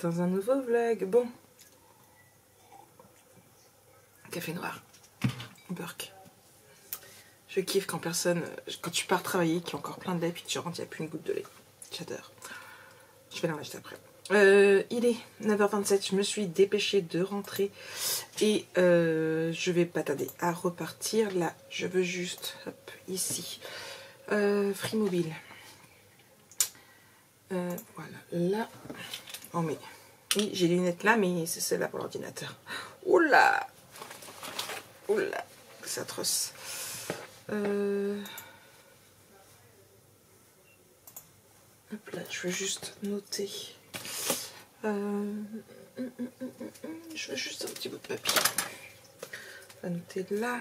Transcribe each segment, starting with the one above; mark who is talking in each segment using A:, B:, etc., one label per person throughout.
A: dans un nouveau vlog. Bon. Café noir. Burk. Je kiffe quand tu pars travailler, qu'il y a encore plein de lait, puis que tu rentres, il n'y a plus une goutte de lait. J'adore. Je vais l'en acheter après. Il est 9h27, je me suis dépêchée de rentrer et je vais pas tarder à repartir. Là, je veux juste, hop, ici, Free Mobile. Voilà, là, oh mais, oui, j'ai les lunettes là, mais c'est celle-là pour l'ordinateur. Oula, oula, c'est atroce. Hop là, je veux juste noter. Je veux juste un petit bout de papier. On va noter là.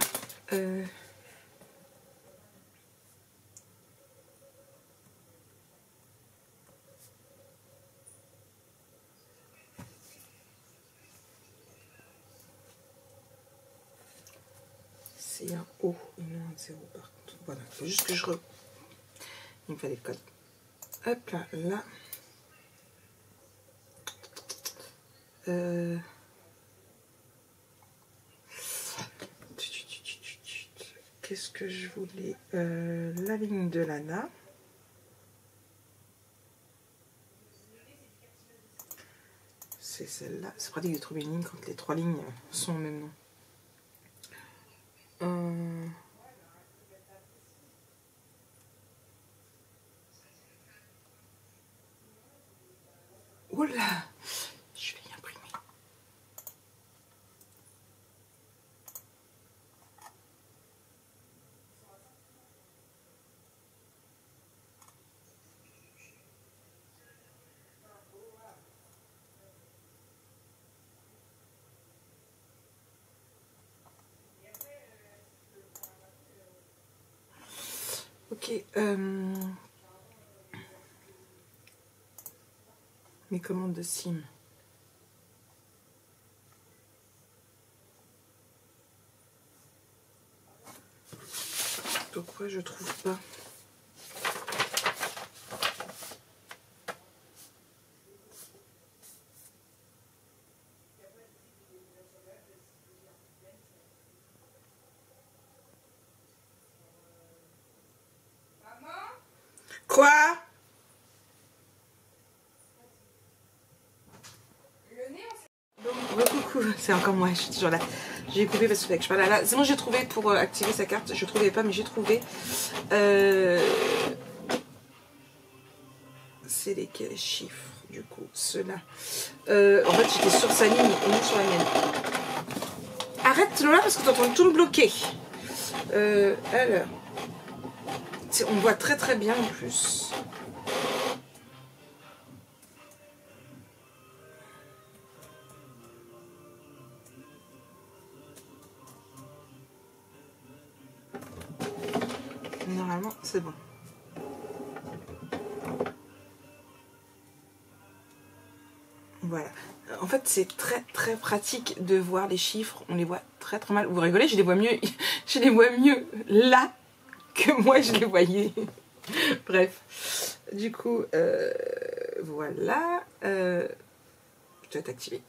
A: C'est un O et non un 0 par contre. Voilà, il faut juste que il me fallait le code. Hop là, là. Qu'est-ce que je voulais, la ligne de Lana. C'est celle-là. C'est pratique de trouver une ligne quand les trois lignes sont au même nom. Oula, je vais y imprimer. Ok, mes commandes de SIM. Pourquoi je trouve pas? Quoi? Bon, coucou, c'est encore moi, je suis toujours là. J'ai coupé parce que je parle là. C'est bon, j'ai trouvé pour activer sa carte. Je trouvais pas, mais j'ai trouvé. C'est lesquels chiffres du coup? Ceux-là. En fait, j'étais sur sa ligne et non sur la mienne. Arrête Lola parce que t'entends tout me bloquer. Alors. On voit très très bien en plus. Normalement, c'est bon. Voilà. En fait, c'est très très pratique de voir les chiffres. On les voit très très mal. Vous rigolez, je les vois mieux. Je les vois mieux là que moi je les voyais. Bref. Du coup, voilà. Je dois être activée.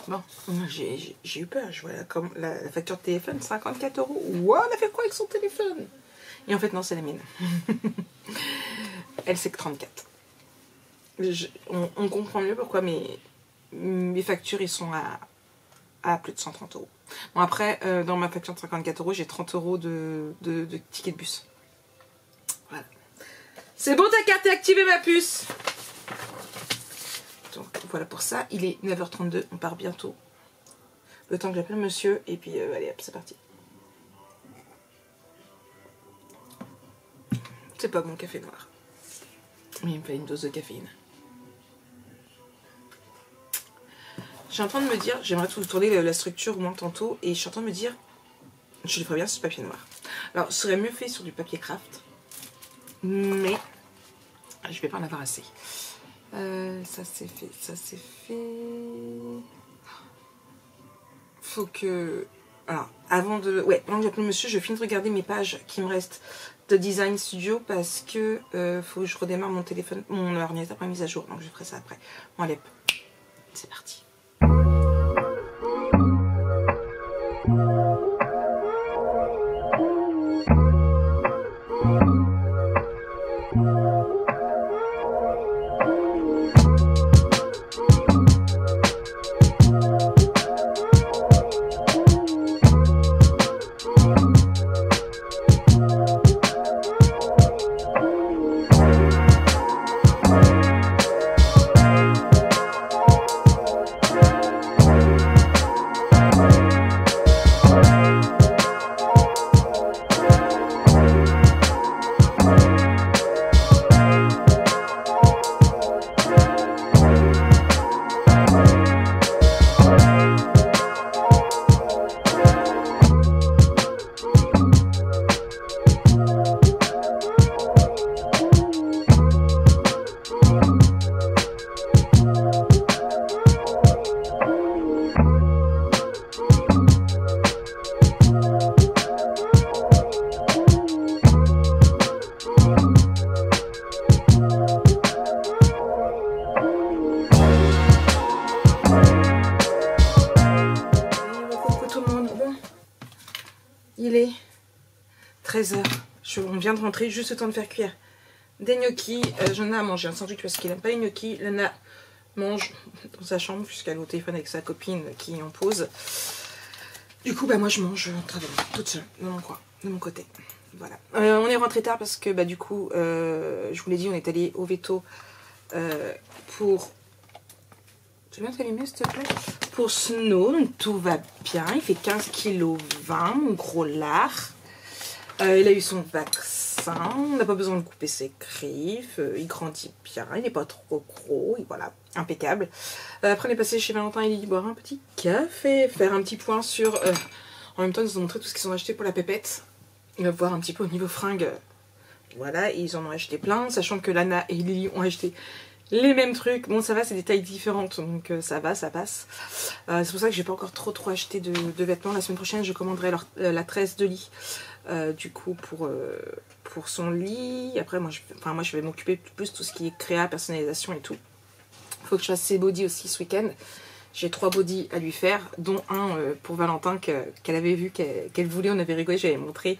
A: Bon, j'ai eu peur. Je vois la facture de téléphone, 54 €. Wow, elle a fait quoi avec son téléphone? Et en fait, non, c'est la mienne. Elle, c'est que 34. On comprend mieux pourquoi mes factures, ils sont à plus de 130 €. Bon, après, dans ma facture de 54 €, j'ai 30 € de ticket de bus. Voilà. C'est bon, ta carte est activée, ma puce. Donc, voilà pour ça. Il est 9h32, on part bientôt. Le temps que j'appelle monsieur, et puis allez, hop, c'est parti. C'est pas bon, café noir. Mais il me fait une dose de caféine. Je suis en train de me dire, j'aimerais tout tourner la structure au moins tantôt, et je suis en train de me dire, je le ferais bien sur ce papier noir. Alors, ce serait mieux fait sur du papier craft, mais je vais pas en avoir assez. Ça c'est fait, ça c'est fait. Faut que... Alors, avant de... Ouais, pendant que j'appelle monsieur, je finis de regarder mes pages qui me restent de Design Studio parce que faut que je redémarre mon téléphone, mon ordinateur après mise à jour. Donc je ferai ça après. Bon, allez. C'est parti. Il est 13 h. On vient de rentrer, juste le temps de faire cuire des gnocchis. J'en ai à manger un sandwich parce qu'il n'aime pas les gnocchis. Lana mange dans sa chambre puisqu'elle est au téléphone avec sa copine qui est en pause. Du coup, bah moi je mange en travaillant toute seule dans mon coin, de mon côté. Voilà. On est rentré tard parce que bah du coup, je vous l'ai dit, on est allé au veto pour... Tu viens t'allumer s'il te plaît? Pour Snow, donc tout va bien. Il fait 15,20 kg, mon gros lard. Il a eu son vaccin. On n'a pas besoin de couper ses griffes. Il grandit bien. Il n'est pas trop gros. Et voilà, impeccable. Après, on est passé chez Valentin et Lily boire un petit café. Faire un petit point sur... En même temps, ils nous ont montré tout ce qu'ils ont acheté pour la pépette. Il va voir un petit peu au niveau fringues. Voilà, et ils en ont acheté plein. Sachant que Lana et Lily ont acheté les mêmes trucs. Bon, ça va, c'est des tailles différentes, donc ça va, ça passe. C'est pour ça que j'ai pas encore trop acheté de vêtements. La semaine prochaine, je commanderai la tresse de lit, du coup, pour son lit. Après, moi, je vais m'occuper plus de tout ce qui est créa, personnalisation et tout. Faut que je fasse ses bodys aussi ce week-end. J'ai 3 bodys à lui faire, dont un pour Valentin qu'elle avait vu, qu'elle voulait. On avait rigolé, j'avais montré.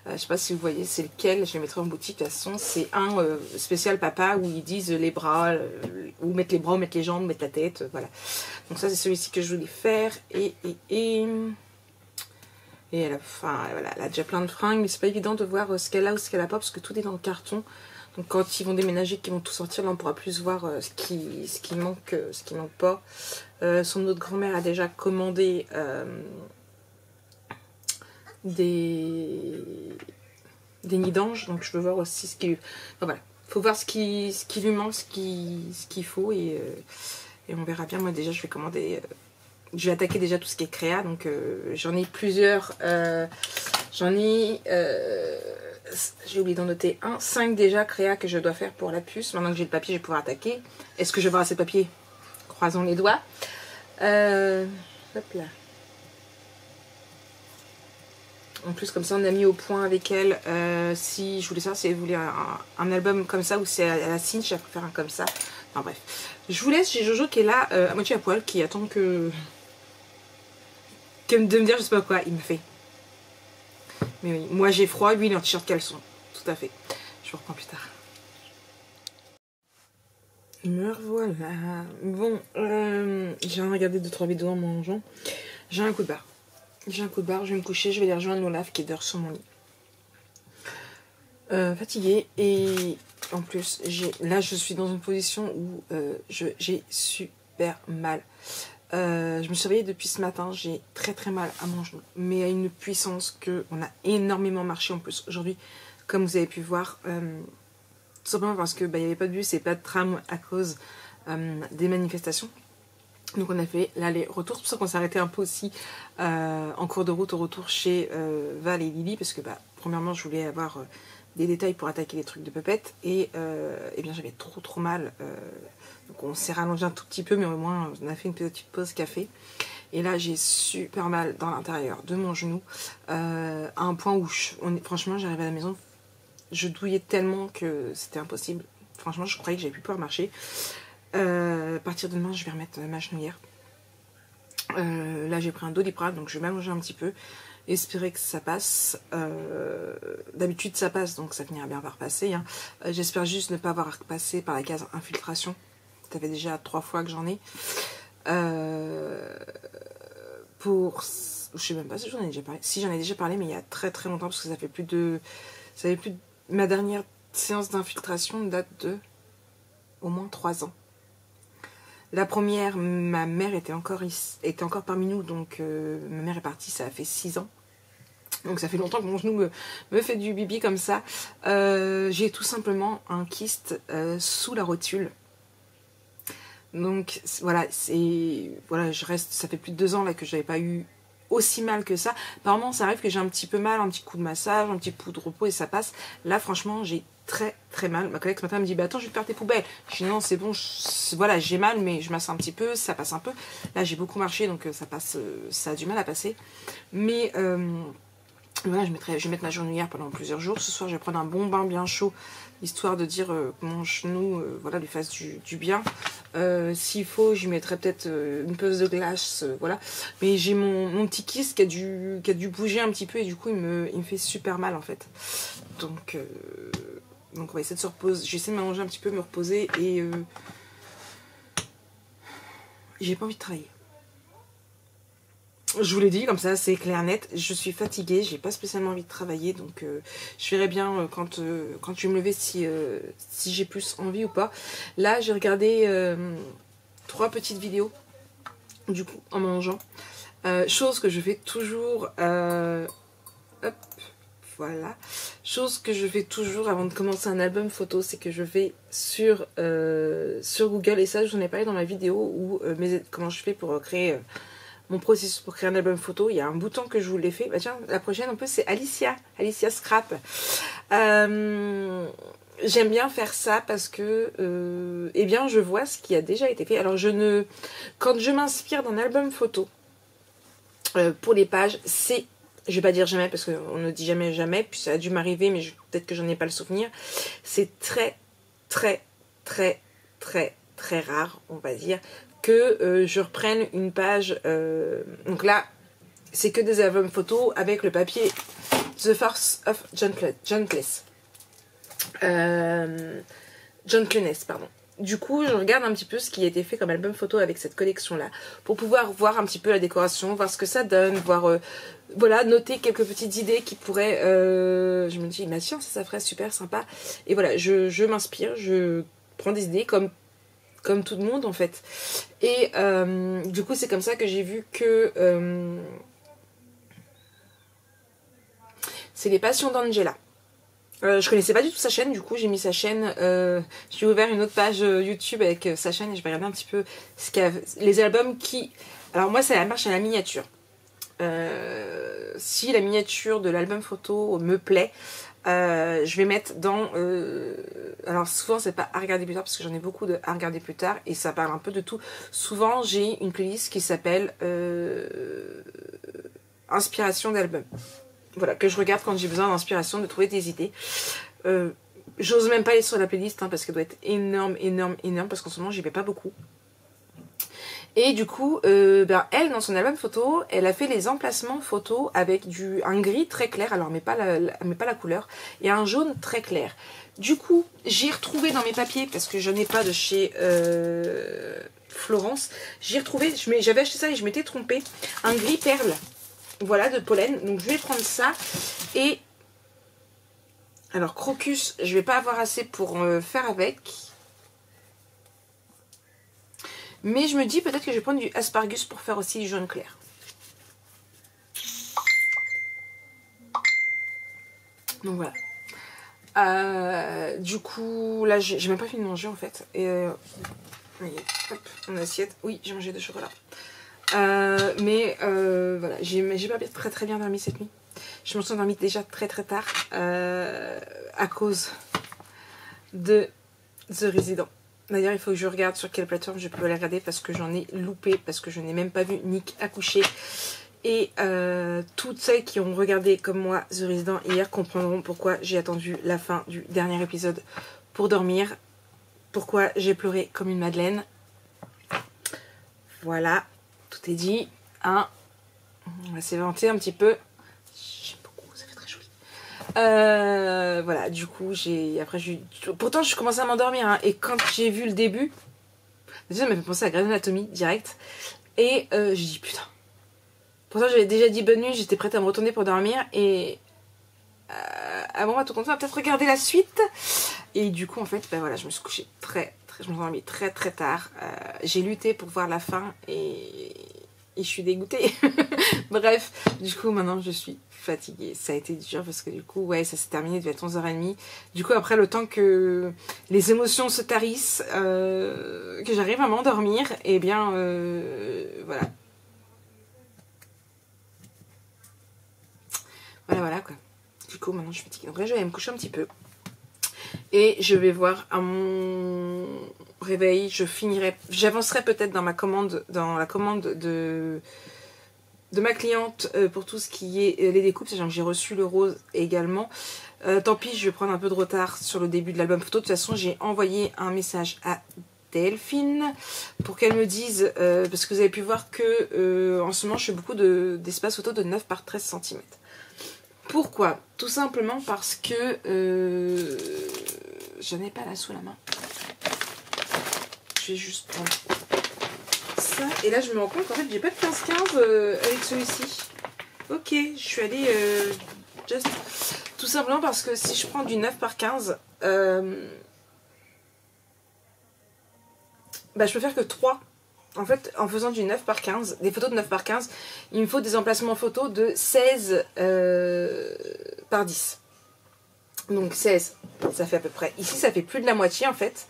A: Je sais pas si vous voyez, c'est lequel. Je les mettrai en boutique de toute façon. C'est un spécial papa où ils disent les bras, où mettre les bras, où mettre les jambes, mettre la tête. Voilà. Donc ça, c'est celui-ci que je voulais faire. Et elle a, voilà, elle a déjà plein de fringues, mais c'est pas évident de voir ce qu'elle a ou ce qu'elle a pas parce que tout est dans le carton. Donc quand ils vont déménager, qu'ils vont tout sortir, là on pourra plus voir ce qui manque pas. Son autre grand-mère a déjà commandé des nids d'ange, donc je veux voir aussi ce qui... Enfin, voilà, faut voir ce qui lui manque, ce qu'il faut et on verra bien. Moi déjà je vais commander... je vais attaquer déjà tout ce qui est créa, donc j'en ai plusieurs. J'ai oublié d'en noter 5 déjà créa que je dois faire pour la puce. Maintenant que j'ai le papier, je vais pouvoir attaquer. Est-ce que je vais avoir assez de papier? Croisons les doigts. Hop là. En plus, comme ça, on a mis au point avec elle. Si je voulais savoir si elle voulait un album comme ça ou si elle a la cinch, elle préfère un comme ça. Enfin bref. Je vous laisse. J'ai Jojo qui est là, à moitié à poil, qui attend de me dire je sais pas quoi. Il me fait. Mais oui, moi j'ai froid, lui il est en t-shirt caleçon. Tout à fait. Je vous reprends plus tard. Me revoilà. Bon, j'ai regardé 2-3 vidéos en mangeant. J'ai un coup de barre. Je vais me coucher, je vais aller rejoindre Olaf qui dort sur mon lit. Fatiguée et en plus, là je suis dans une position où j'ai super mal. Je me suis réveillée depuis ce matin, j'ai très mal à mon genou, mais à une puissance que on a énormément marché en plus aujourd'hui, comme vous avez pu voir, tout simplement parce que il n'y avait pas de bus et pas de tram à cause des manifestations. Donc on a fait l'aller-retour, c'est pour ça qu'on s'est arrêté un peu aussi en cours de route au retour chez Val et Lily, parce que premièrement je voulais avoir des détails pour attaquer les trucs de pépette et bien j'avais trop mal. Donc on s'est rallongé un tout petit peu, mais au moins on a fait une petite pause café. Et là j'ai super mal dans l'intérieur de mon genou, à un point où franchement j'arrivais à la maison, je douillais tellement que c'était impossible. Franchement je croyais que j'allais plus pouvoir marcher. À partir de demain, je vais remettre ma genouillère. Là, j'ai pris un Doliprane, donc je vais m'allonger un petit peu. Espérer que ça passe. D'habitude, ça passe, donc ça finira bien par passer. Hein. J'espère juste ne pas avoir passé par la case infiltration. Ça fait déjà 3 fois que j'en ai. Je sais même pas si j'en ai déjà parlé. Si, j'en ai déjà parlé, mais il y a très très longtemps, parce que ça fait plus de... Ma dernière séance d'infiltration date de au moins 3 ans. La première, ma mère était encore parmi nous, donc ma mère est partie, ça a fait 6 ans. Donc ça fait longtemps que mon genou me fait du bibi comme ça. J'ai tout simplement un kyste sous la rotule. Donc voilà, ça fait plus de 2 ans là que j'avais pas eu aussi mal que ça. Par moments, ça arrive que j'ai un petit peu mal, un petit coup de massage, un petit coup de repos et ça passe. Là, franchement, j'ai très très mal. Ma collègue ce matin me dit, bah attends, je vais te faire tes poubelles. Je dis non, c'est bon, voilà, j'ai mal, mais je masse un petit peu, ça passe un peu. Là, j'ai beaucoup marché, donc ça passe, ça a du mal à passer. Mais voilà, je vais mettre ma genouillère pendant plusieurs jours. Ce soir, je vais prendre un bon bain bien chaud, histoire de dire que mon genou voilà, lui fasse du bien. S'il faut, j'y mettrai peut-être une pause de glace, voilà. Mais j'ai mon petit kyste qui a dû bouger un petit peu et du coup, il me fait super mal en fait. Donc on va essayer de se reposer. J'essaie de m'allonger un petit peu, me reposer et j'ai pas envie de travailler. Je vous l'ai dit, comme ça, c'est clair net. Je suis fatiguée, j'ai pas spécialement envie de travailler, donc je verrai bien quand je vais me lever si j'ai plus envie ou pas. Là, j'ai regardé 3 petites vidéos, du coup, en mangeant. Chose que je fais toujours... hop, voilà. Chose que je fais toujours avant de commencer un album photo, c'est que je vais sur Google, et ça, je vous en ai parlé dans ma vidéo, où comment je fais pour créer... mon processus pour créer un album photo. Il y a un bouton que je vous l'ai fait. Bah tiens, la prochaine un peu c'est Alicia Scrap. J'aime bien faire ça parce que eh bien je vois ce qui a déjà été fait. Alors quand je m'inspire d'un album photo pour les pages, je vais pas dire jamais parce qu'on ne dit jamais jamais, puis ça a dû m'arriver, mais peut-être que j'en ai pas le souvenir. C'est très très très très très rare, on va dire, que je reprenne une page. Donc là, c'est que des albums photos avec le papier The Force of John Cleese. John Cleese, pardon. Du coup, je regarde un petit peu ce qui a été fait comme album photo avec cette collection-là, pour pouvoir voir un petit peu la décoration, voir ce que ça donne, voir, voilà, noter quelques petites idées qui pourraient... je me dis, bah tiens, ça ferait super sympa. Et voilà, je m'inspire, je prends des idées comme tout le monde en fait. Et du coup, c'est comme ça que j'ai vu que... c'est les passions d'Angela. Je connaissais pas du tout sa chaîne, du coup j'ai mis sa chaîne, j'ai ouvert une autre page YouTube avec sa chaîne et je vais regarder un petit peu les albums qui... Alors moi ça marche à la miniature. Si la miniature de l'album photo me plaît, je vais mettre dans... alors souvent c'est pas à regarder plus tard parce que j'en ai beaucoup de à regarder plus tard et ça parle un peu de tout. Souvent j'ai une playlist qui s'appelle Inspiration d'album. Voilà, que je regarde quand j'ai besoin d'inspiration, de trouver des idées. J'ose même pas aller sur la playlist hein, parce qu'elle doit être énorme, énorme, énorme parce qu'en ce moment j'y vais pas beaucoup. Et du coup, elle, dans son album photo, elle a fait les emplacements photos avec un gris très clair, alors mais pas la couleur, et un jaune très clair. Du coup, j'ai retrouvé dans mes papiers, parce que je n'ai pas de chez Florence, j'ai retrouvé, j'avais acheté ça et je m'étais trompée, un gris perle, voilà, de pollen. Donc je vais prendre ça, et alors crocus, je vais pas avoir assez pour faire avec... Mais je me dis peut-être que je vais prendre du asparagus pour faire aussi du jaune clair. Donc voilà. Du coup, là, j'ai même pas fini de manger en fait. Et voyez, hop, mon assiette. Oui, j'ai mangé de chocolat. Mais voilà, j'ai pas très très bien dormi cette nuit. Je me suis endormie déjà très très tard à cause de The Resident. D'ailleurs, il faut que je regarde sur quelle plateforme je peux la regarder parce que j'en ai loupé, parce que je n'ai même pas vu Nick accoucher. Et toutes celles qui ont regardé comme moi The Resident hier comprendront pourquoi j'ai attendu la fin du dernier épisode pour dormir. pourquoi j'ai pleuré comme une madeleine. Voilà, tout est dit. Hein. On va s'éventer un petit peu. J'aime beaucoup, ça fait très joli. Voilà, du coup, pourtant, je commençais à m'endormir. Hein, et quand j'ai vu le début, déjà, ça m'a fait penser à Grey's Anatomy direct. Et j'ai dit putain. Pourtant, j'avais déjà dit bonne nuit, j'étais prête à me retourner pour dormir. Et avant moi, tout compte, on va peut-être regarder la suite. Et du coup, en fait, ben voilà, je me suis couchée je me suis endormie très très tard. J'ai lutté pour voir la fin et je suis dégoûtée. Bref, du coup, maintenant, je suis fatiguée. Ça a été dur parce que du coup, ouais, ça s'est terminé, il devait être 11h30. Du coup, après, le temps que les émotions se tarissent, que j'arrive à m'endormir, et bien, voilà. Voilà, quoi. Du coup, maintenant, je suis fatiguée. Donc là, je vais aller me coucher un petit peu. Et je vais voir à mon réveil, j'avancerai peut-être dans la commande de ma cliente pour tout ce qui est les découpes, sachant que j'ai reçu le rose également. Tant pis, je vais prendre un peu de retard sur le début de l'album photo. De toute façon, j'ai envoyé un message à Delphine pour qu'elle me dise, parce que vous avez pu voir que en ce moment, je fais beaucoup d'espace photo de 9 par 13 cm. Pourquoi? Tout simplement parce que j'en ai pas là sous la main. Je vais juste prendre ça. Et là, je me rends compte qu'en fait, j'ai pas de 15-15 avec celui-ci. Ok, je suis allée tout simplement parce que si je prends du 9 par 15, bah, je peux faire que 3. En fait, en faisant du 9 par 15, des photos de 9 par 15, il me faut des emplacements photos de 16 par 10. Donc 16, ça fait à peu près. Ici, ça fait plus de la moitié en fait.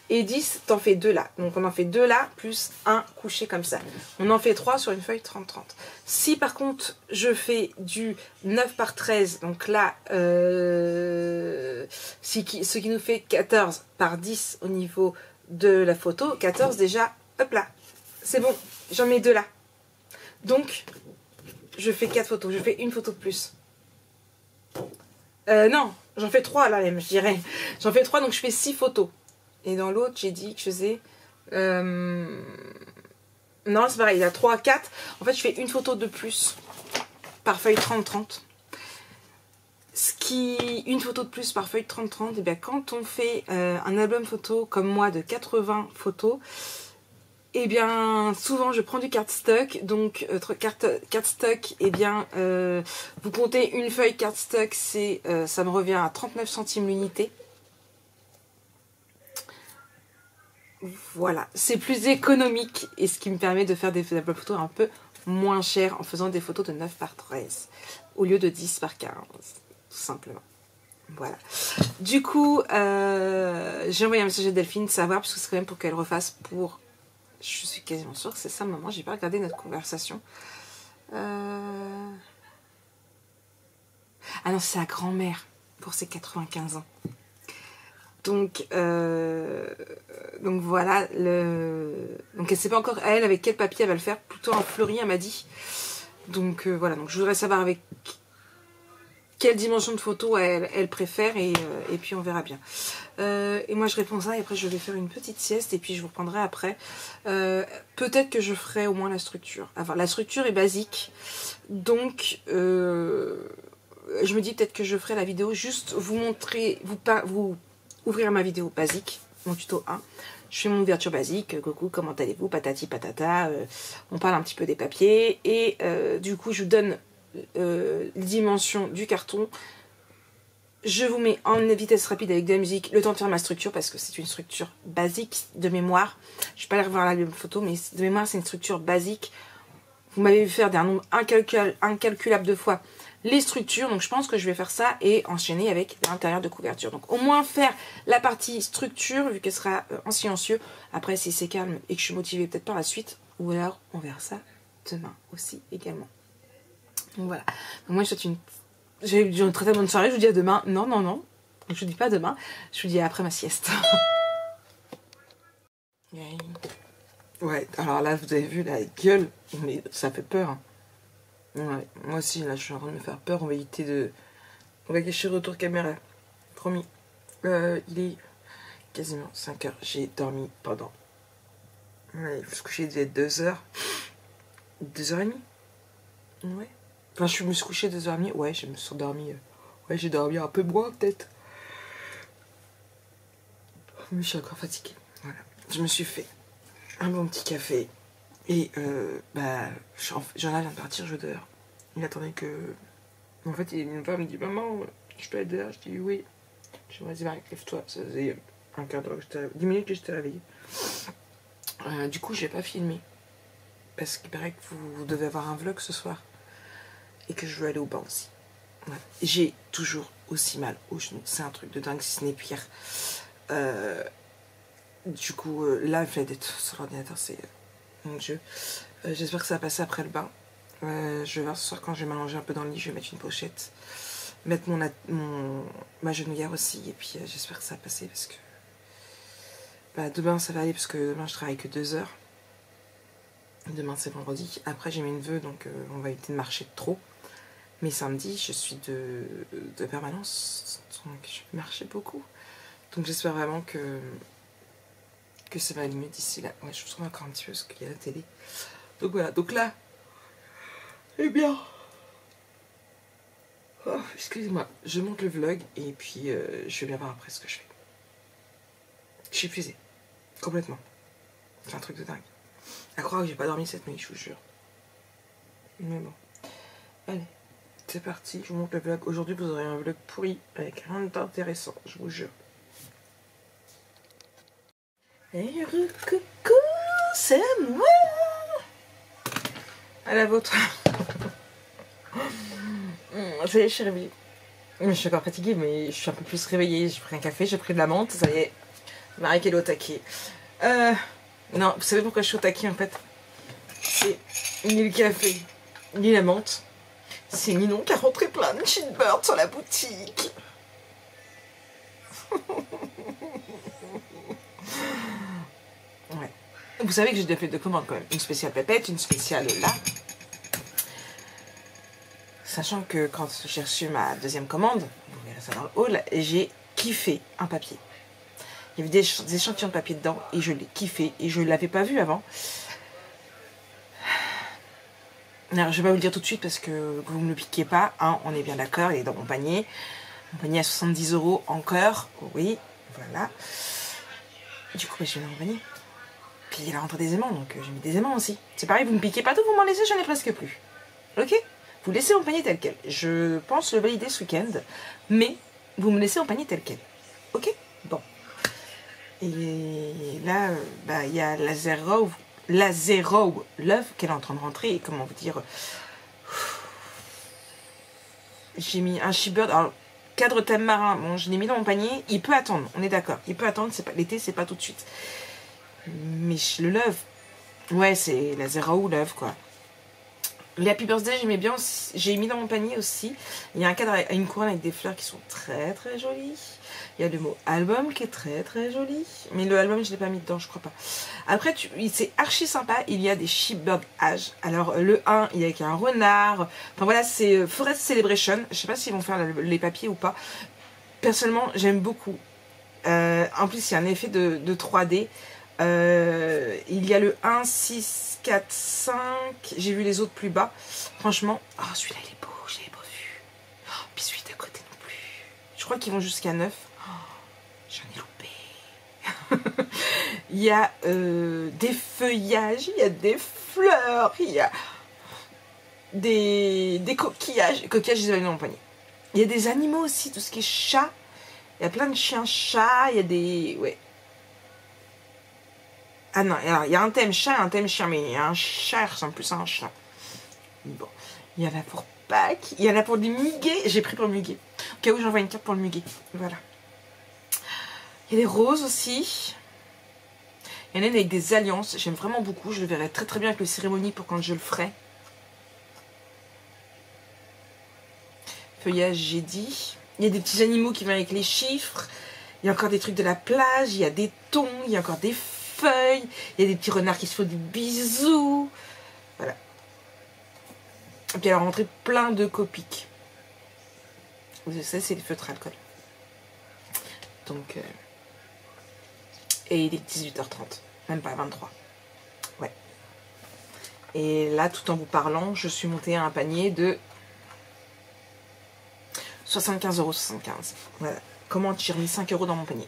A: Et 10, t'en fais 2 là. Donc on en fait 2 là, plus un couché comme ça. On en fait 3 sur une feuille 30-30. Si par contre, je fais du 9 par 13, donc là, ce qui nous fait 14 par 10 au niveau de la photo. 14 déjà, hop là. C'est bon, j'en mets 2 là. Donc, je fais 4 photos. Je fais une photo de plus. Non, j'en fais 3 là même, je dirais. J'en fais 3, donc je fais 6 photos. Et dans l'autre, j'ai dit que je faisais... Non, c'est pareil, il y a 3, 4. En fait, je fais une photo de plus par feuille 30-30. Une photo de plus par feuille 30-30, et bien quand on fait un album photo comme moi de 80 photos, et bien souvent je prends du cardstock. Donc cardstock, et bien vous comptez une feuille cardstock, ça me revient à 39 centimes l'unité. Voilà, c'est plus économique et ce qui me permet de faire des albums photos un peu moins chers en faisant des photos de 9 par 13 au lieu de 10 par 15, tout simplement. Voilà. Du coup, j'ai envoyé un message à Delphine, savoir, parce que c'est quand même pour qu'elle refasse pour... Je suis quasiment sûre que c'est ça, maman. J'ai pas regardé notre conversation. Ah non, c'est sa grand-mère pour ses 95 ans. Donc voilà. Donc elle sait pas encore, elle, avec quel papier elle va le faire. Plutôt en fleuri, elle m'a dit. Donc voilà. Donc je voudrais savoir avec quelle dimension de photo elle préfère et puis on verra bien. Et moi je réponds ça et après je vais faire une petite sieste et puis je vous reprendrai après. Peut-être que je ferai au moins la structure. Enfin, la structure est basique, donc je me dis peut-être que je ferai la vidéo juste vous montrer, vous ouvrir ma vidéo basique, mon tuto 1. Je fais mon ouverture basique, coucou, comment allez-vous, patati patata, on parle un petit peu des papiers et du coup je vous donne les dimensions du carton. Je vous mets en vitesse rapide avec de la musique le temps de faire ma structure parce que c'est une structure basique de mémoire. Je ne vais pas aller revoir la photo, mais de mémoire c'est une structure basique. Vous m'avez vu faire un nombre incalculable de fois les structures, donc je pense que je vais faire ça et enchaîner avec l'intérieur de couverture. Donc au moins faire la partie structure vu qu'elle sera en silencieux. Après si c'est calme et que je suis motivée peut-être par la suite, ou alors on verra ça demain aussi également. Donc voilà. Donc moi je souhaite j'ai eu une très très bonne soirée. Je vous dis à demain. Non. Je vous dis pas demain. Je vous dis après ma sieste. Ouais, alors là vous avez vu la gueule. Mais ça fait peur. Ouais, moi aussi là je suis en train de me faire peur. On va éviter de... On va cacher retour caméra. Promis. Il est quasiment 5 heures. J'ai dormi pendant... Ouais, parce que j'ai dû être 2 heures. 2h30. Ouais. Enfin, je me suis couchée 2h30. Ouais, je me suis endormie. Ouais, j'ai dormi un peu moins, peut-être. Mais je suis encore fatiguée. Voilà. Je me suis fait un bon petit café. Et bah, Jean-là vient de partir, je dehors. Il attendait que... En fait, une femme me dit, maman, je peux être dehors. Je dis oui. Je me dis, vas-y, lève-toi. Ça faisait un quart d'heure, 10 minutes que j'étais réveillée. Du coup, j'ai pas filmé. Parce qu'il paraît que vous devez avoir un vlog ce soir. Et que je veux aller au bain aussi. Voilà. J'ai toujours aussi mal au genou. C'est un truc de dingue, si ce n'est pire. Du coup, là, le fait d'être sur l'ordinateur, c'est... mon Dieu. J'espère que ça va passer après le bain. Je vais voir ce soir quand je vais m'allonger un peu dans le lit. Je vais mettre une pochette. Mettre ma genouillère aussi. Et puis, j'espère que ça va passer parce que... Bah, demain, ça va aller parce que demain, je travaille que 2 heures. Demain, c'est vendredi. Après, j'ai mis une vœu, donc on va éviter de marcher trop. Mais samedi, je suis de permanence. Donc, je vais marcher beaucoup. Donc, j'espère vraiment que ça va aller mieux d'ici là. Ouais, je vous trouve encore un petit peu parce qu'il y a la télé. Donc voilà, donc là, eh bien, oh, excusez-moi, je monte le vlog et puis je vais bien voir après ce que je fais. Je suis épuisée, complètement. C'est un truc de dingue. À croire que j'ai pas dormi cette nuit, je vous jure. Mais bon, allez, c'est parti, je vous montre le vlog. Aujourd'hui, vous aurez un vlog pourri avec rien d'intéressant, je vous jure. Et coucou, c'est moi. À la vôtre. Ça y est, je suis réveillée. Je suis encore fatiguée, mais je suis un peu plus réveillée. J'ai pris un café, j'ai pris de la menthe, ça y est. Marie qui est au taquet. Non, vous savez pourquoi je suis au taquet en fait? C'est ni le café, ni la menthe. C'est Ninon qui a rentré plein de cheeseburgers sur la boutique. Ouais. Vous savez que j'ai déjà fait 2 commandes quand même. Une spéciale pépette, une spéciale là. Sachant que quand j'ai reçu ma 2e commande, vous verrez ça dans le hall, j'ai kiffé un papier. Il y avait des échantillons de papier dedans et je l'ai kiffé et je ne l'avais pas vu avant. Alors je vais pas vous le dire tout de suite parce que vous ne me le piquez pas, hein, on est bien d'accord, il est dans mon panier. Mon panier à 70 € encore, oui, voilà. Du coup, je vais dans mon panier. Puis il a rentré des aimants, donc j'ai mis des aimants aussi. C'est pareil, vous ne me piquez pas tout, vous m'en laissez, j'en ai presque plus. Ok? Vous laissez mon panier tel quel. Je pense le valider ce week-end, mais vous me laissez mon panier tel quel. Ok? Bon. Et là, bah, il y a la Zero Love qu'elle est en train de rentrer. Et comment vous dire... J'ai mis un She-Bird. Alors, cadre thème marin, bon, je l'ai mis dans mon panier. Il peut attendre, on est d'accord. Il peut attendre, l'été, c'est pas tout de suite. Mais le Love, ouais, c'est la Zero Love, quoi. Les Happy Birthday, j'aimais bien aussi. J'ai mis dans mon panier aussi. Il y a un cadre avec une couronne avec des fleurs qui sont très très jolies. Il y a le mot album qui est très très joli. Mais le album, je ne l'ai pas mis dedans, je crois pas. Après, c'est archi sympa. Il y a des She-Bird Age. Alors, le 1, il y a avec un renard. Enfin voilà, c'est Forest Celebration. Je sais pas s'ils vont faire les papiers ou pas. Personnellement, j'aime beaucoup. En plus, il y a un effet de 3D. Il y a le 1, 6, 4, 5. J'ai vu les autres plus bas. Franchement, oh, celui-là, il est beau. Je l'avais pas vu. Oh, puis celui d'à côté non plus. Je crois qu'ils vont jusqu'à 9. Oh, j'en ai loupé. Il y a des feuillages. Il y a des fleurs. Il y a des coquillages. Les coquillages, je les avais dans mon panier. Il y a des animaux aussi. Tout ce qui est chat. Il y a plein de chiens-chats. Il y a des... Ouais. Ah non, alors il y a un thème chat et un thème chien, mais il y a un chat qui ressemble plus à un chat. Bon, il y en a pour Pâques, il y en a pour des muguets, j'ai pris pour le muguet. Au cas où j'envoie une carte pour le muguet, voilà. Il y a des roses aussi. Il y en a une avec des alliances, j'aime vraiment beaucoup, je le verrai très très bien avec le cérémonie pour quand je le ferai. Feuillage, j'ai dit. Il y a des petits animaux qui viennent avec les chiffres. Il y a encore des trucs de la plage, il y a des thons, il y a encore des feuilles, il y a des petits renards qui se font des bisous. Voilà. Et puis elle a rentré plein de copiques. Vous savez, c'est les feutres alcool. Donc, Et il est 18h30, même pas 23. Ouais. Et là, tout en vous parlant, je suis montée à un panier de 75,75 €. Voilà. Comment j'ai remis 5 € dans mon panier.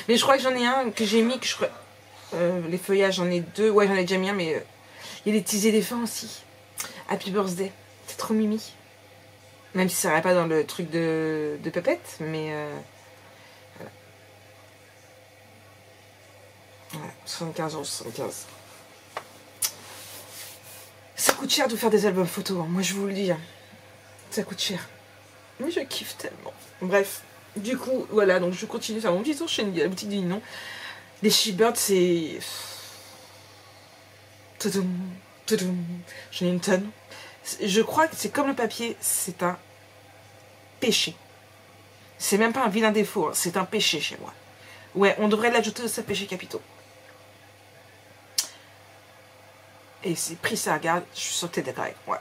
A: Mais je crois que j'en ai un que j'ai mis, que je crois... les feuillages, j'en ai 2. Ouais, j'en ai déjà mis un, mais il y a des petits éléphants aussi. Happy birthday. C'est trop mimi. Même si ça n'irait pas dans le truc de pépette, mais... voilà. Voilà, 75,75 €. Ça coûte cher de faire des albums photos, hein. Moi je vous le dis. Hein. Ça coûte cher. Mais je kiffe tellement. Bref. Du coup, voilà, donc je continue à faire mon petit tour chez la boutique du Ninon. Les She-Birds, c'est... J'en ai une tonne. Je crois que c'est comme le papier, c'est un péché. C'est même pas un vilain défaut, hein, c'est un péché chez moi. Ouais, on devrait l'ajouter de ses péchés capitaux. Et c'est pris ça, regarde, je suis sûre que t'es d'accord avec moi.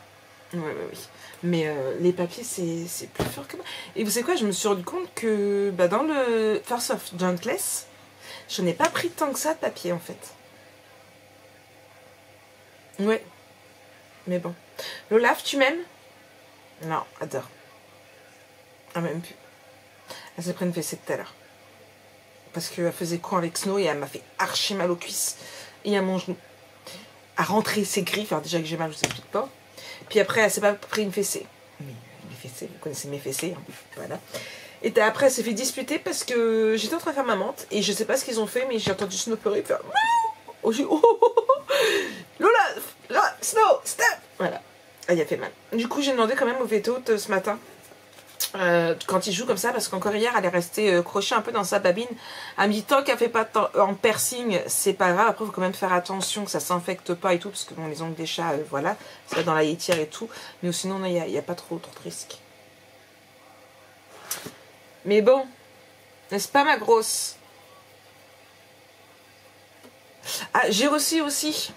A: Ouais, oui. Mais les papiers, c'est plus fort que moi. Et vous savez quoi, je me suis rendu compte que bah, dans le First of Dauntless, je n'ai pas pris tant que ça de papier en fait. Ouais. Mais bon. L'Olaf, tu m'aimes? Non, adore. Ah, même plus. Elle s'est pris une fessée tout à l'heure. Parce qu'elle faisait quoi avec Snow et elle m'a fait archi mal aux cuisses et à mon genou. À rentrer ses griffes, alors déjà que j'ai mal, je vous explique pas. Puis après, elle s'est pas pris une fessée. Mais les fessées, vous connaissez mes fessées, hein. Voilà. Et après, elle s'est fait disputer parce que j'étais en train de faire ma menthe et je sais pas ce qu'ils ont fait, mais j'ai entendu Snow pleurer faire. Oh, j'ai Lola, là, Snow, stop. Voilà. Elle y a fait mal. Du coup, j'ai demandé quand même au veto ce matin. Quand il joue comme ça, parce qu'encore hier elle est restée crochée un peu dans sa babine. Elle me dit tant qu'elle fait pas en piercing, c'est pas grave. Après, il faut quand même faire attention que ça s'infecte pas et tout, parce que bon, les ongles des chats, voilà, c'est dans la litière et tout. Mais sinon, il n'y a pas trop de risques. Mais bon, n'est-ce pas ma grosse? Ah, j'ai reçu aussi.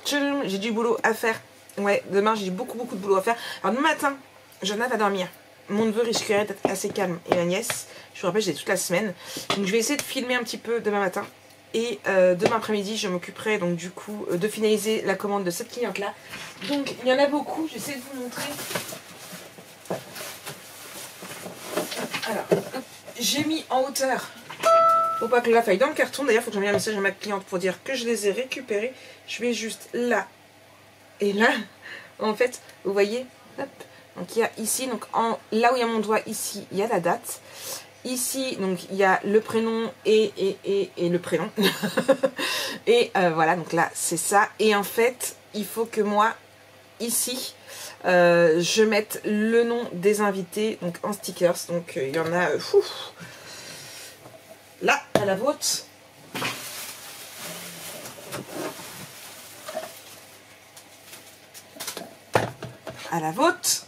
A: J'ai du boulot à faire. Ouais, demain j'ai beaucoup de boulot à faire. Alors, le matin, Joanna va dormir. Mon neveu risquerait d'être assez calme et ma nièce, je vous rappelle, j'ai toute la semaine. Donc je vais essayer de filmer un petit peu demain matin. Et demain après-midi, je m'occuperai donc du coup de finaliser la commande de cette cliente-là. Donc il y en a beaucoup, j'essaie de vous montrer. Alors, j'ai mis en hauteur pour pas que la faille dans le carton. D'ailleurs, il faut que j'envoie un message à ma cliente pour dire que je les ai récupérés. Je vais juste là et là. En fait, vous voyez, hop. Donc il y a ici, donc là où il y a mon doigt, ici, il y a la date. Ici, donc il y a le prénom et le prénom. Et voilà, donc là, c'est ça. Et en fait, il faut que moi, ici, je mette le nom des invités, donc en stickers. Donc il y en a, là, à la vôtre. À la vôtre.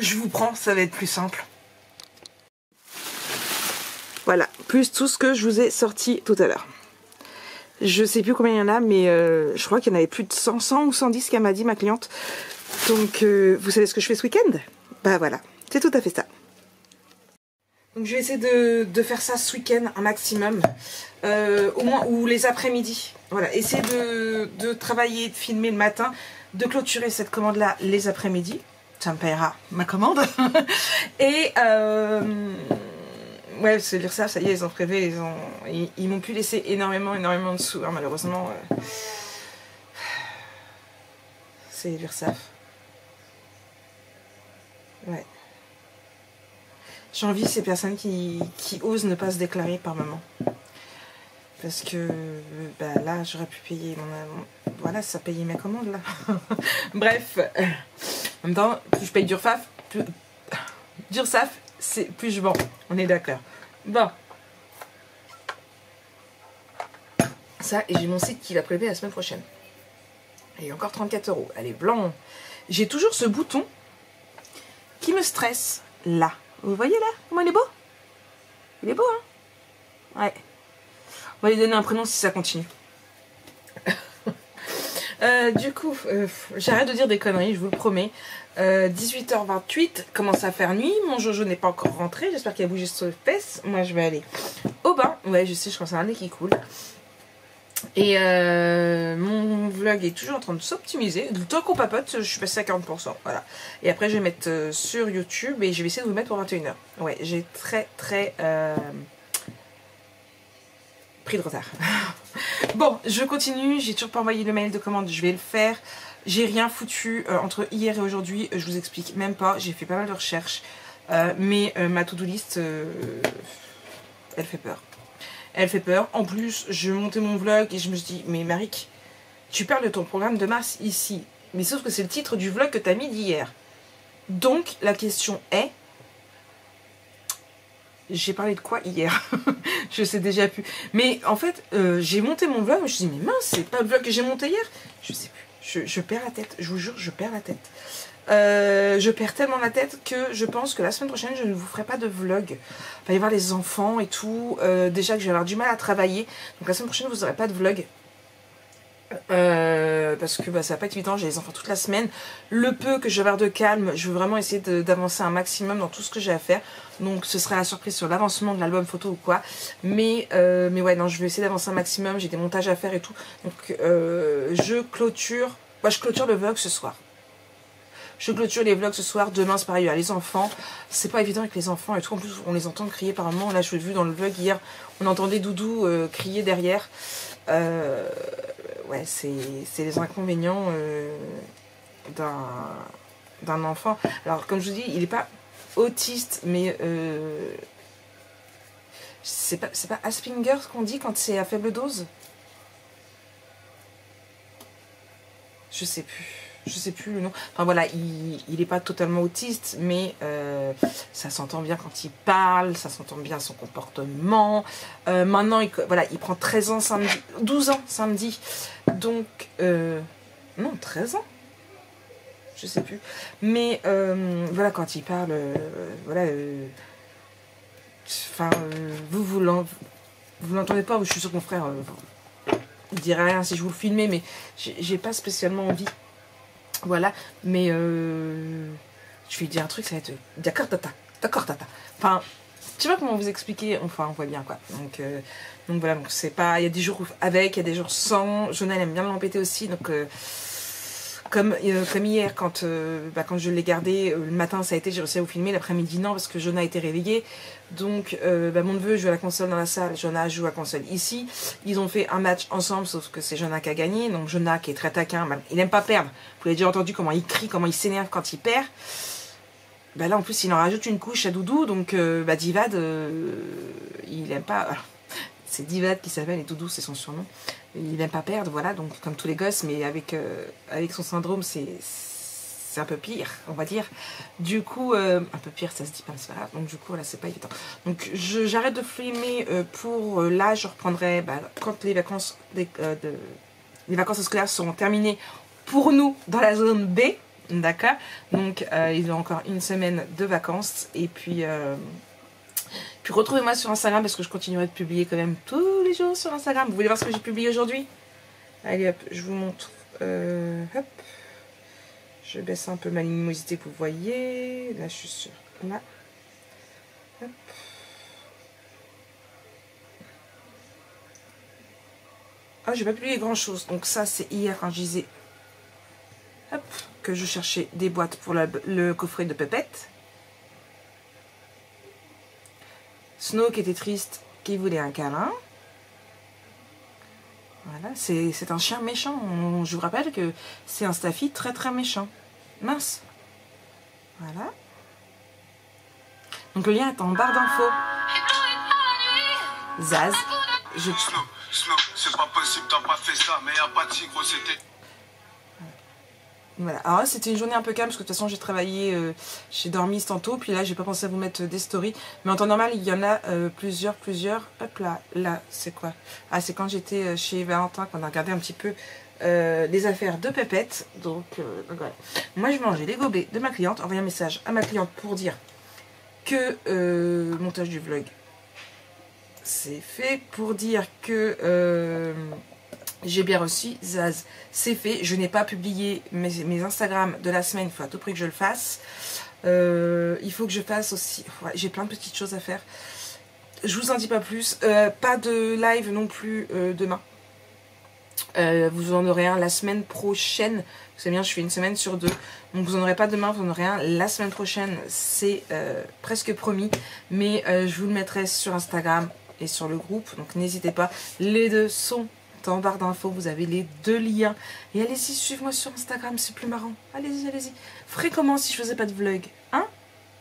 A: Je vous prends, ça va être plus simple. Voilà, plus tout ce que je vous ai sorti tout à l'heure. Je sais plus combien il y en a, mais je crois qu'il y en avait plus de 100 ou 110 qu'elle m'a dit, ma cliente. Donc, vous savez ce que je fais ce week-end? Bah voilà, c'est tout à fait ça. Donc je vais essayer de faire ça ce week-end un maximum, au moins, ou les après-midi. Voilà, essayer de travailler, de filmer le matin, de clôturer cette commande-là les après-midi. Ça me paiera ma commande. Et ouais, c'est l'URSSAF, ça y est, ils ont prévu, ils m'ont pu laisser énormément de sous, hein, malheureusement. C'est l'URSSAF. Ouais. J'envie ces personnes qui osent ne pas se déclarer par moment. Parce que bah, là, j'aurais pu payer voilà, ça payait mes commandes là. Bref. En même temps, plus je paye d'URSSAF, plus je vends. On est d'accord. Bon. Ça, et j'ai mon site qui l'a prélevé la semaine prochaine. Et encore 34 €. Elle est blanche. J'ai toujours ce bouton qui me stresse là. Vous voyez là comment il est beau? Il est beau, hein? Ouais. On va lui donner un prénom si ça continue. Du coup, j'arrête de dire des conneries, je vous le promets. 18h28, commence à faire nuit. Mon Jojo n'est pas encore rentré. J'espère qu'il a bougé ses fesses. Moi, je vais aller au bain. Ouais, je sais, je commence à avoir un nez qui coule. Et mon vlog est toujours en train de s'optimiser. Le temps qu'on papote, je suis passée à 40%. Voilà. Et après, je vais mettre sur YouTube et je vais essayer de vous mettre pour 21h. Ouais, j'ai très pris de retard. Bon, je continue. J'ai toujours pas envoyé le mail de commande. Je vais le faire. J'ai rien foutu entre hier et aujourd'hui. Je vous explique même pas. J'ai fait pas mal de recherches. Mais ma to-do list, elle fait peur. Elle fait peur. En plus, je montais mon vlog et je me suis dit, mais Maric, tu parles de ton programme de mars ici. Mais sauf que c'est le titre du vlog que tu as mis d'hier. Donc, la question est, j'ai parlé de quoi hier? Je sais déjà plus. Mais en fait, j'ai monté mon vlog, je me suis dit, mais mince, c'est pas le vlog que j'ai monté hier? Je sais plus. Je perds la tête. Je vous jure, je perds la tête. Je perds tellement la tête que je pense que la semaine prochaine, je ne vous ferai pas de vlog. Il va y avoir les enfants et tout. Déjà que je vais avoir du mal à travailler. Donc la semaine prochaine, vous n'aurez pas de vlog. Parce que bah, ça va pas être évident, j'ai les enfants toute la semaine. Le peu que je vais avoir de calme, je veux vraiment essayer d'avancer un maximum dans tout ce que j'ai à faire. Donc ce sera la surprise sur l'avancement de l'album photo ou quoi. Mais ouais, non, je vais essayer d'avancer un maximum. J'ai des montages à faire et tout. Donc je clôture le vlog ce soir. Je clôture les vlogs ce soir. Demain, c'est pareil, il y a les enfants. C'est pas évident avec les enfants et tout. En plus, on les entend crier par moment. Là, je l'ai vu dans le vlog hier, on entendait Doudou crier derrière. Ouais, c'est les inconvénients d'un enfant. Alors, comme je vous dis, il n'est pas autiste, mais c'est pas Asperger ce qu'on dit quand c'est à faible dose. Je sais plus le nom. Enfin voilà, il n'est pas totalement autiste, mais ça s'entend bien quand il parle, ça s'entend bien son comportement. Maintenant, il prend 13 ans samedi, 12 ans samedi. Donc, non, 13 ans. Je sais plus. Mais voilà, quand il parle, voilà. Enfin, vous l'entendez pas, je suis sûr que mon frère il dirait rien si je vous le filmais, mais j'ai pas spécialement envie. Voilà, mais je vais lui dire un truc, ça va être d'accord tata, d'accord tata. Enfin, je sais pas comment vous expliquer, enfin on voit bien quoi. Donc voilà, donc c'est pas, il y a des jours avec, il y a des jours sans. Jonah aime bien l'embêter aussi, donc comme hier quand je l'ai gardé, le matin ça a été, j'ai réussi à vous filmer, l'après-midi non parce que Jonah a été réveillé. Donc mon neveu joue à la console dans la salle, Jonah joue à la console ici. Ils ont fait un match ensemble, sauf que c'est Jonah qui a gagné. Donc Jonah qui est très taquin, il n'aime pas perdre. Vous l'avez déjà entendu comment il crie, comment il s'énerve quand il perd. Là en plus il en rajoute une couche à Doudou, donc Divad, il n'aime pas. C'est Divad qui s'appelle et Doudou c'est son surnom. Il n'aime pas perdre, voilà, donc comme tous les gosses, mais avec son syndrome c'est un peu pire, on va dire. Du coup, un peu pire, ça se dit pas, c'est pas grave. Donc du coup, là, c'est pas évident. Donc j'arrête de filmer pour là, je reprendrai quand les vacances les vacances scolaires seront terminées pour nous dans la zone B, d'accord. Donc ils ont encore une semaine de vacances et puis retrouvez-moi sur Instagram parce que je continuerai de publier quand même tous les jours sur Instagram. Vous voulez voir ce que j'ai publié aujourd'hui? Allez hop, je vous montre. Hop. Je baisse un peu ma luminosité que vous voyez. Là, je suis sur là. Hop. Ah, j'ai pas publié grand chose. Donc ça, c'est hier quand je disais hop, que je cherchais des boîtes pour le coffret de Pépette. Snow qui était triste, qui voulait un câlin. Voilà, c'est un chien méchant. Je vous rappelle que c'est un staffy très très méchant. Mince. Voilà. Donc le lien est en barre d'infos. Zaz.
B: Snow, c'est pas possible, t'as pas fait ça, mais y'a pas de gros, c'était...
A: Voilà, alors là c'était une journée un peu calme parce que de toute façon j'ai travaillé, j'ai dormi tantôt, puis là j'ai pas pensé à vous mettre des stories, mais en temps normal il y en a plusieurs, hop là c'est quoi? Ah c'est quand j'étais chez Valentin qu'on a regardé un petit peu les affaires de Pépette, donc voilà. Moi je mangeais les gobelets de ma cliente, envoyer un message à ma cliente pour dire que montage du vlog c'est fait, pour dire que J'ai bien reçu, Zaz, c'est fait. Je n'ai pas publié mes Instagram de la semaine, il faut à tout prix que je le fasse. Il faut que je fasse aussi, ouais, j'ai plein de petites choses à faire. Je vous en dis pas plus. Pas de live non plus demain. Vous en aurez un la semaine prochaine. C'est bien, je fais une semaine sur 2. Donc vous en aurez pas demain, vous en aurez un la semaine prochaine. C'est presque promis. Mais je vous le mettrai sur Instagram et sur le groupe. Donc n'hésitez pas. Les deux sont en barre d'infos. Vous avez les 2 liens. Et allez-y, suivez-moi sur Instagram, c'est plus marrant. Allez-y, allez-y. Ferai comment si je faisais pas de vlog, hein?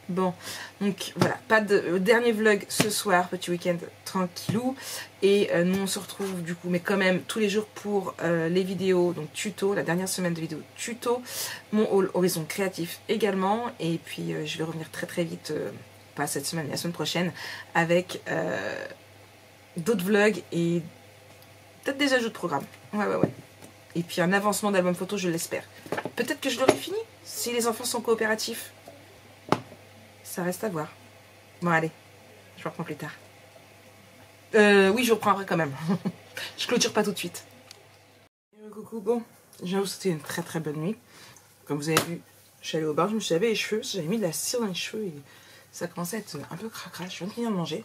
A: Bon, donc voilà, pas de dernier vlog ce soir, petit week-end tranquillou. Et nous on se retrouve du coup, mais quand même tous les jours pour les vidéos, donc tuto, la dernière semaine de vidéos tuto, mon haul Horizon Créatif également. Et puis je vais revenir très très vite, pas cette semaine, mais la semaine prochaine, avec d'autres vlogs et peut-être des ajouts de programme. Ouais. Et puis un avancement d'album photo, je l'espère. Peut-être que je l'aurai fini, si les enfants sont coopératifs. Ça reste à voir. Bon, allez, je reprends plus tard. Oui, je reprendrai quand même. Je clôture pas tout de suite. Coucou, bon, je vais vous souhaiter une très très bonne nuit. Comme vous avez vu, je suis allée au bar, je me suis lavé les cheveux. J'avais mis de la cire dans les cheveux et ça commençait à être un peu cracra. Je viens de finir de manger.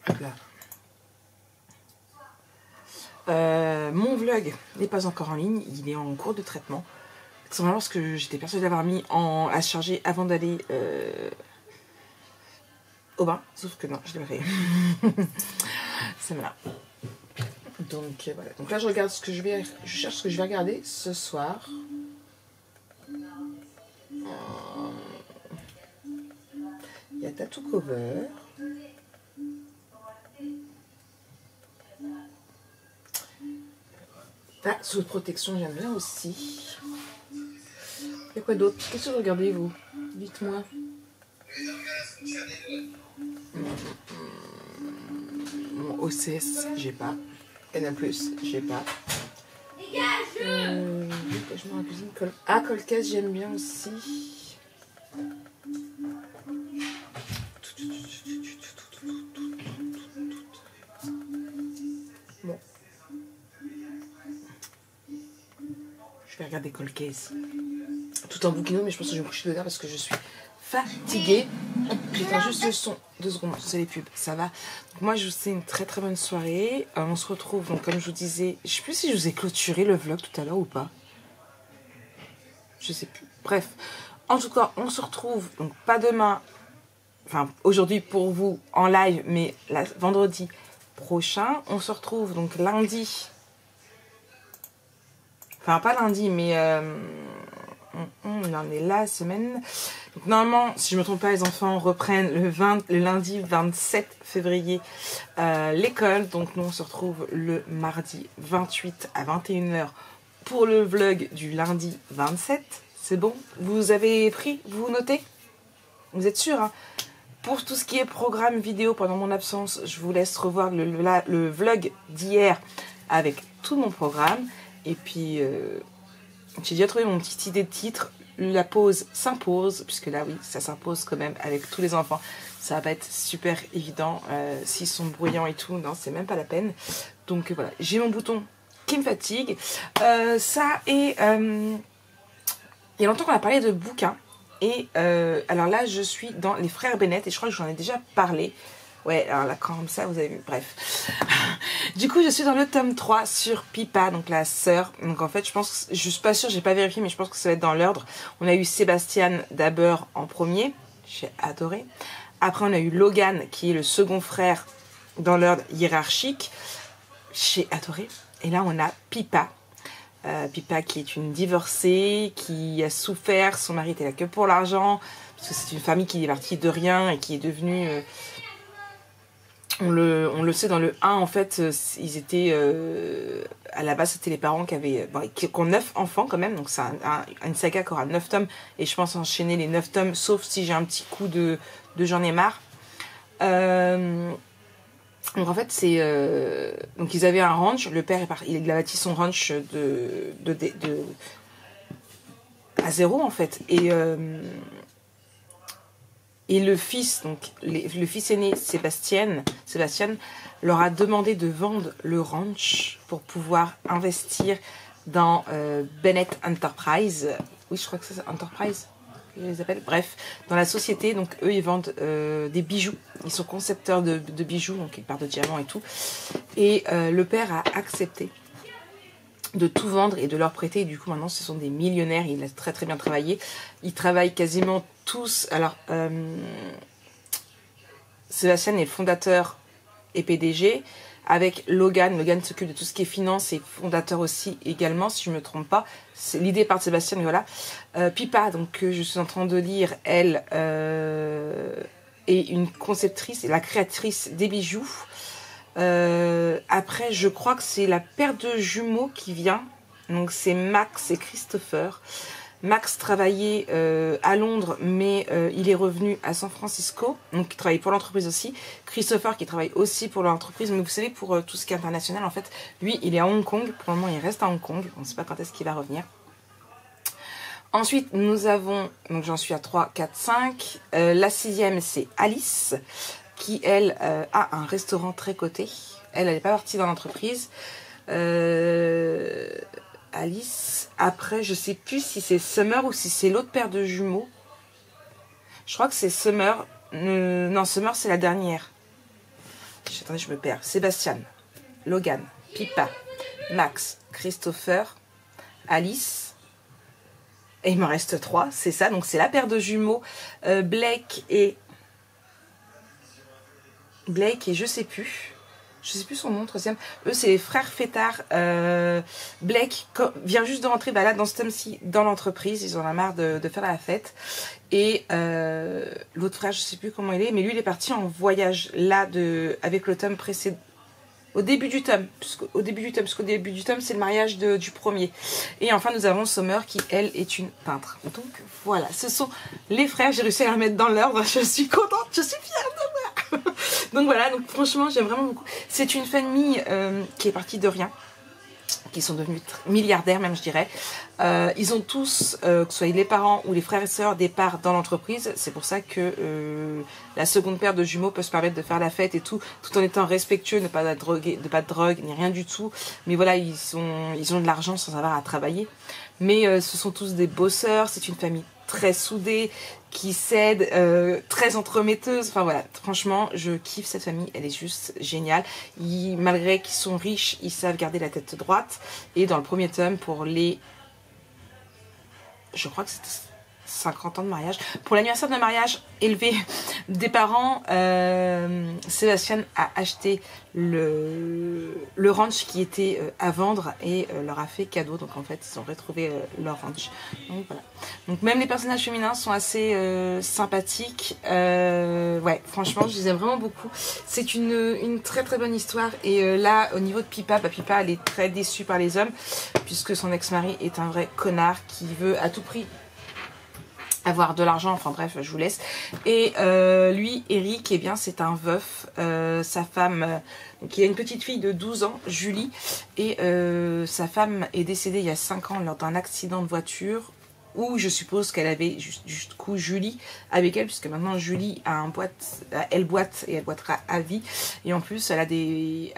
A: Hop là. Mon vlog n'est pas encore en ligne, il est en cours de traitement. C'est vraiment parce que j'étais persuadée d'avoir mis à charger avant d'aller au bain. Sauf que non, je l'ai pas fait. C'est voilà. Donc voilà. Donc là je regarde ce que je cherche ce que je vais regarder ce soir. Il y a Tattoo Cover. Ah, sous protection, j'aime bien aussi. Il y a quoi d'autre? Qu'est-ce que vous regardez, vous? Dites-moi. Mon OCS, j'ai pas. Canal+, j'ai pas. Je me la cuisine. Ah, Colcase, j'aime bien aussi. Bon. Je vais regarder Colcase. Tout en bouquinant, mais je pense que je vais me coucher de là parce que je suis fatiguée. J'éteins juste le son. 2 secondes, c'est les pubs, ça va. Donc moi, je vous souhaite une très très bonne soirée. On se retrouve, donc comme je vous disais, je sais plus si je vous ai clôturé le vlog tout à l'heure ou pas. Je sais plus. Bref, en tout cas, on se retrouve, donc pas demain, enfin aujourd'hui pour vous en live, mais vendredi prochain. On se retrouve donc lundi. Enfin, pas lundi, mais on en est là, semaine. Donc, normalement, si je ne me trompe pas, les enfants reprennent le lundi 27 février l'école. Donc, nous, on se retrouve le mardi 28 à 21 h pour le vlog du lundi 27. C'est bon? Vous avez pris? Vous notez? Vous êtes sûr, hein? Pour tout ce qui est programme vidéo pendant mon absence, je vous laisse revoir le vlog d'hier avec tout mon programme. Et puis, j'ai déjà trouvé mon petite idée de titre. La pause s'impose, puisque là, oui, ça s'impose quand même avec tous les enfants. Ça va pas être super évident s'ils sont bruyants et tout. Non, c'est même pas la peine. Donc voilà, j'ai mon bouton qui me fatigue. Ça et il y a longtemps qu'on a parlé de bouquins. Et alors là, je suis dans Les Frères Bennett et je crois que j'en ai déjà parlé. Ouais, alors là, comme ça, vous avez vu, bref. Du coup, je suis dans le tome 3 sur Pippa, donc la sœur. Donc en fait, je suis pas sûre, j'ai pas vérifié, mais je pense que ça va être dans l'ordre. On a eu Sébastien d'abord en premier, j'ai adoré. Après, on a eu Logan, qui est le second frère dans l'ordre hiérarchique. J'ai adoré. Et là, on a Pippa. Pippa qui est une divorcée, qui a souffert, son mari était là que pour l'argent, parce que c'est une famille qui est partie de rien et qui est devenue... On le sait dans le 1, en fait, ils étaient... à la base, c'était les parents qui ont 9 enfants quand même, donc c'est une saga qui aura 9 tomes, et je pense enchaîner les 9 tomes, sauf si j'ai un petit coup de j'en ai marre. Donc en fait, c'est... donc ils avaient un ranch, le père il a bâti son ranch à zéro, en fait, et... Et le fils, donc le fils aîné, Sébastien, leur a demandé de vendre le ranch pour pouvoir investir dans Bennett Enterprise. Oui, je crois que c'est Enterprise, je les appelle. Bref, dans la société, donc eux, ils vendent des bijoux. Ils sont concepteurs de bijoux, donc ils partent de diamants et tout. Et le père a accepté de tout vendre et de leur prêter. Et du coup, maintenant, ce sont des millionnaires. Il a très très bien travaillé. Ils travaillent quasiment tous. Alors, Sébastien est fondateur et PDG. Avec Logan. Logan s'occupe de tout ce qui est finance et fondateur aussi également, si je ne me trompe pas. L'idée part de Sébastien, mais voilà. Pipa, donc que je suis en train de lire, elle est une conceptrice et la créatrice des bijoux. Après, je crois que c'est la paire de jumeaux qui vient. Donc c'est Max et Christopher. Max travaillait à Londres, mais il est revenu à San Francisco. Donc il travaille pour l'entreprise aussi. Christopher qui travaille aussi pour l'entreprise. Mais vous savez, pour tout ce qui est international, en fait, lui, il est à Hong Kong. Pour le moment, il reste à Hong Kong. On ne sait pas quand est-ce qu'il va revenir. Ensuite, nous avons, donc j'en suis à 3, 4, 5. La 6e, c'est Alice, qui, elle, a un restaurant très coté. Elle n'est pas partie dans l'entreprise. Alice. Après, je sais plus si c'est Summer ou si c'est l'autre paire de jumeaux. Je crois que c'est Summer. Non, Summer, c'est la dernière. Attendez, je me perds. Sébastien, Logan, Pipa, Max, Christopher, Alice. Et il me reste 3, c'est ça. Donc, c'est la paire de jumeaux. Blake et je sais plus. Je sais plus son nom, troisième. Eux, c'est les frères Fêtard. Blake vient juste de rentrer là, dans ce thème-ci, dans l'entreprise. Ils en ont marre de faire la fête. Et l'autre frère, je sais plus comment il est, mais lui, il est parti en voyage là avec le tome précédent. Au début du tome, puisqu'au début du tome, c'est le mariage du premier. Et enfin, nous avons Summer qui, elle, est une peintre. Donc, voilà, ce sont les frères. J'ai réussi à la mettre dans l'ordre. Je suis contente, je suis fière de moi. Donc voilà, donc franchement, j'aime vraiment beaucoup. C'est une famille qui est partie de rien, qui sont devenus milliardaires même, je dirais. Ils ont tous, que ce soit les parents ou les frères et sœurs, des parts dans l'entreprise. C'est pour ça que la seconde paire de jumeaux peut se permettre de faire la fête et tout en étant respectueux, ne pas de drogue, ni rien du tout. Mais voilà, ils ont de l'argent sans avoir à travailler. Mais ce sont tous des bosseurs, c'est une famille très soudée, qui s'aide, très entremetteuse. Enfin voilà, franchement, je kiffe cette famille, elle est juste géniale. Malgré qu'ils sont riches, ils savent garder la tête droite. Et dans le premier tome, pour les... Je crois que c'était 50 ans de mariage. Pour l'anniversaire de mariage élevé des parents, Sébastien a acheté le ranch qui était à vendre et leur a fait cadeau. Donc en fait, ils ont retrouvé leur ranch. Donc voilà. Donc même les personnages féminins sont assez sympathiques. Ouais, franchement, je les aime vraiment beaucoup. C'est une très très bonne histoire. Et là, au niveau de Pipa, Pipa, elle est très déçue par les hommes puisque son ex-mari est un vrai connard qui veut à tout prix avoir de l'argent, enfin bref, je vous laisse. Et lui, Eric, eh bien c'est un veuf. Sa femme, donc il a une petite fille de 12 ans, Julie, et sa femme est décédée il y a 5 ans lors d'un accident de voiture, où je suppose qu'elle avait du coup Julie avec elle, puisque maintenant Julie a elle boite et elle boitera à vie. Et en plus, elle a des...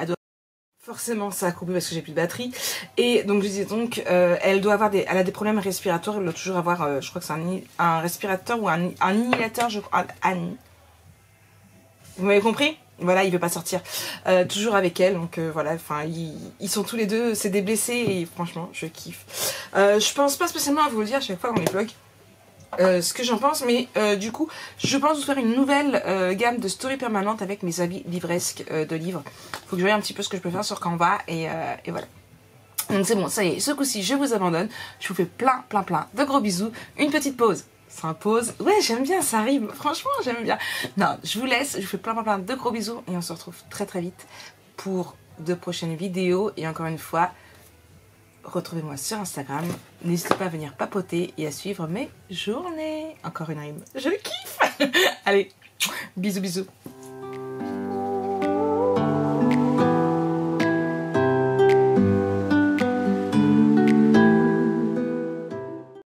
A: Forcément, ça a coupé parce que j'ai plus de batterie. Et donc, je disais donc, elle a des problèmes respiratoires. Elle doit toujours avoir, je crois que c'est un respirateur ou un inhalateur, je crois. Vous m'avez compris? Voilà, il veut pas sortir. Toujours avec elle. Donc, voilà, enfin, ils sont tous les deux, c'est des blessés. Et franchement, je kiffe. Je pense pas spécialement à vous le dire à chaque fois dans les vlogs. Ce que j'en pense, mais du coup je pense vous faire une nouvelle gamme de story permanente avec mes avis livresques de livres. Faut que je voie un petit peu ce que je peux faire sur Canva et voilà. Donc c'est bon, ça y est, ce coup-ci je vous abandonne. Je vous fais plein de gros bisous. Une petite pause, ça pause. Ouais, j'aime bien, ça rime, franchement j'aime bien. Non, je vous laisse, je vous fais plein de gros bisous et on se retrouve très vite pour de prochaines vidéos. Et encore une fois, retrouvez-moi sur Instagram. N'hésitez pas à venir papoter et à suivre mes journées. Encore une rime. Je kiffe. Allez, bisous.